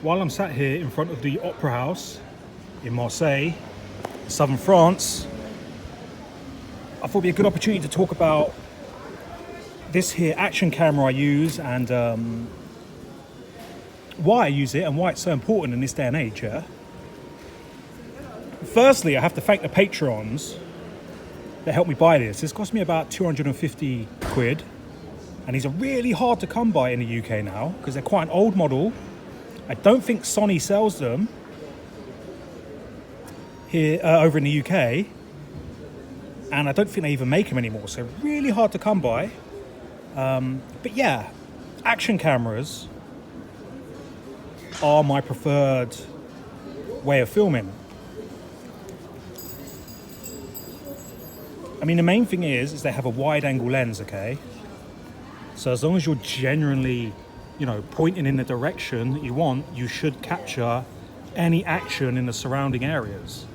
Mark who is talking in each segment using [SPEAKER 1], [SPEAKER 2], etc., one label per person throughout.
[SPEAKER 1] while I'm sat here in front of the Opera House in Marseille, southern France, I thought it'd be a good opportunity to talk about this here action camera I use and why I use it and why it's so important in this day and age. Yeah. Firstly, I have to thank the patrons that helped me buy this. This cost me about 250 quid, and these are really hard to come by in the UK now because they're quite an old model. I don't think Sony sells them here over in the UK, and I don't think they even make them anymore, so really hard to come by. But yeah, action cameras are my preferred way of filming. I mean, the main thing is they have a wide angle lens, okay? So as long as you're genuinely, pointing in the direction that you want, you should capture any action in the surrounding areas.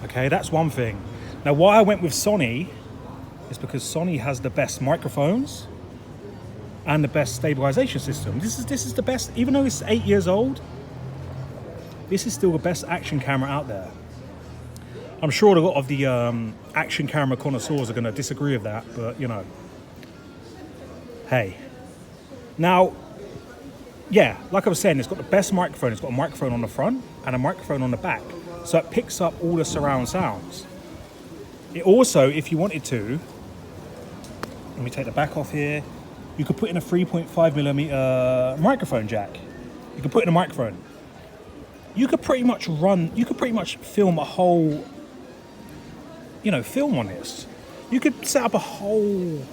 [SPEAKER 1] Okay, that's one thing. Now, why I went with Sony is because Sony has the best microphones and the best stabilization system. This is the best, even though it's 8 years old, this is still the best action camera out there. I'm sure a lot of the action camera connoisseurs are going to disagree with that, but hey. Now, yeah, like I was saying, it's got the best microphone. It's got a microphone on the front and a microphone on the back, so it picks up all the surround sounds. It also, if you wanted to, let me take the back off here, you could put in a 3.5mm microphone jack. You could put in a microphone. You could pretty much film a whole, film on this. You could set up a whole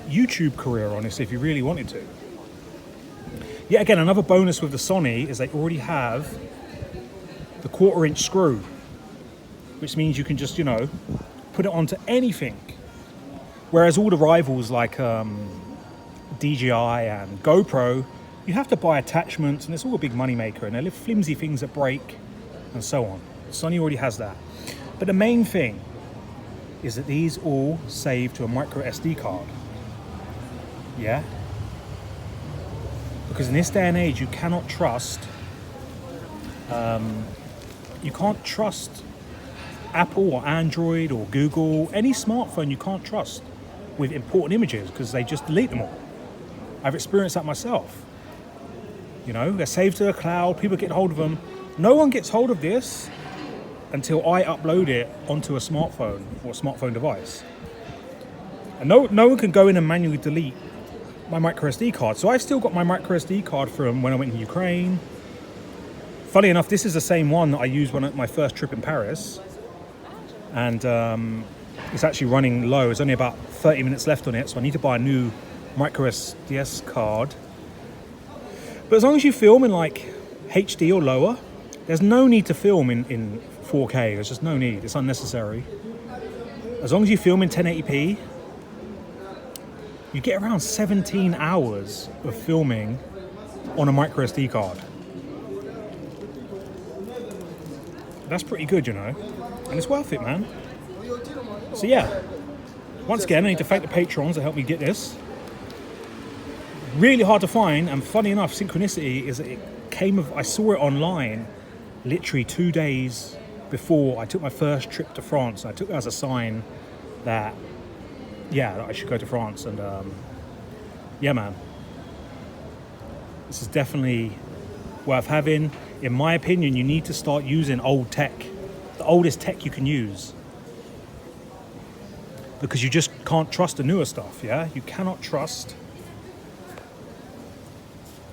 [SPEAKER 1] YouTube career on this if you really wanted to. Yet again, another bonus with the Sony is they already have the 1/4" screw, which means you can just, put it onto anything. Whereas all the rivals like DJI and GoPro, you have to buy attachments, and it's all a big money maker, and they're flimsy things that break and so on. Sony already has that. But the main thing is that these all save to a micro SD card. Yeah? Because in this day and age, you cannot trust Apple or Android or Google, any smartphone you can't trust with important images because they just delete them all. I've experienced that myself. They're saved to the cloud, people get hold of them. No one gets hold of this until I upload it onto a smartphone or a smartphone device. And no one can go in and manually delete my micro SD card. So I've still got my micro SD card from when I went to Ukraine. Funny enough, this is the same one that I used on my first trip in Paris. And it's actually running low. There's only about 30 minutes left on it, so I need to buy a new micro SDS card. But as long as you film in like HD or lower, there's no need to film in 4K. There's just no need. It's unnecessary. As long as you film in 1080p, you get around 17 hours of filming on a micro SD card. That's pretty good, and it's worth it, man. So yeah, once again, I need to thank the patrons that helped me get this. Really hard to find, and funny enough, synchronicity is that I saw it online literally 2 days before I took my first trip to France. I took it as a sign that I should go to France, and yeah, man, this is definitely worth having. In my opinion, you need to start using old tech, the oldest tech you can use, because you just can't trust the newer stuff. Yeah, you cannot trust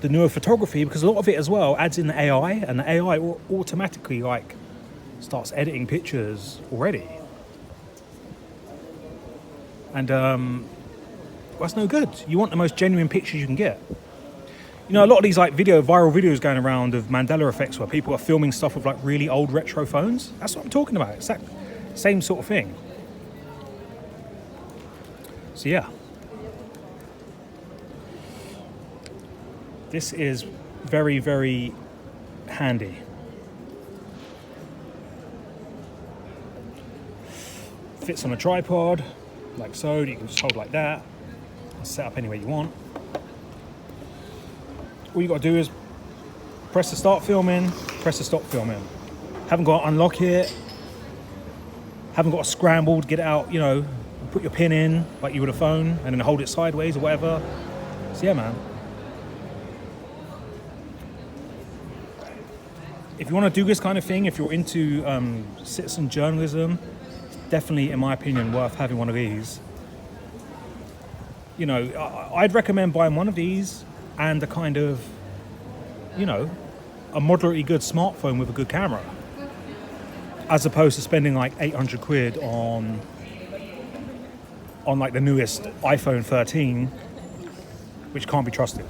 [SPEAKER 1] the newer photography because a lot of it as well adds in the AI, and the AI automatically starts editing pictures already. And that's no good. You want the most genuine pictures you can get. A lot of these viral videos going around of Mandela effects where people are filming stuff with really old retro phones. That's what I'm talking about. It's that same sort of thing. So yeah. This is very, very handy. Fits on a tripod, like so. You can just hold like that. Set up any way you want. All you got to do is Press to start filming, press to stop filming. Haven't got to unlock it. Haven't got to scramble to get it out, you know, put your pin in like you would a phone and then hold it sideways or whatever. So yeah, man. If you want to do this kind of thing, if you're into citizen journalism, it's definitely, in my opinion, worth having one of these. You know, I'd recommend buying one of these and a kind of, you know, a moderately good smartphone with a good camera, as opposed to spending like 800 quid on like the newest iPhone 13, which can't be trusted.